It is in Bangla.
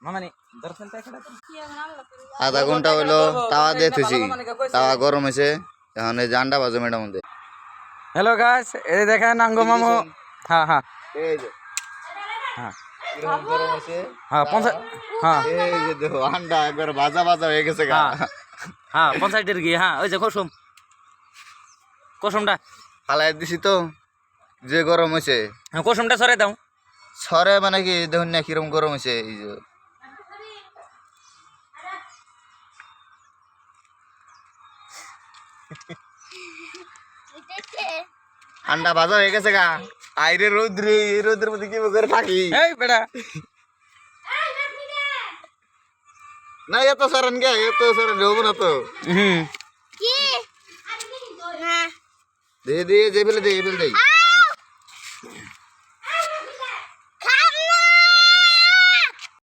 মামানি দর্শন আধা ঘন্টা হইলো তাওয়া দিতেছি তাওয়া গরম হয়েছে এখন এই যে আন্ডা ভাজো ম্যাডাম মধ্যে হ্যালো গাইস এই দেখেন আঙ্গো মামু হ্যাঁ হ্যাঁ এই যে হ্যাঁ কিরকম গরম হয়েছে হ্যাঁ হ্যাঁ এই যে দেখো আন্ডা একবার ভাজা ভাজা হয়ে গেছে গা হ্যাঁ 50 ডিগ্রি হ্যাঁ ওই যে কুসুমটা ফালাই দিছি তো যে গরম হয়েছে হ্যাঁ কুসুমটা সরাই দাও সরে মানে কি দেখুন না কিরকম গরম হয়েছে এই যে আন্ডা ভাজা হয়ে গেছে গা আইরে রোদ্রে এই রোদের মধ্যে কি করে থাকি এই বেটা না এত সরেন গে এত সরেন হবো না তো হুম দে দে যে ফেলে দে ফেলে দে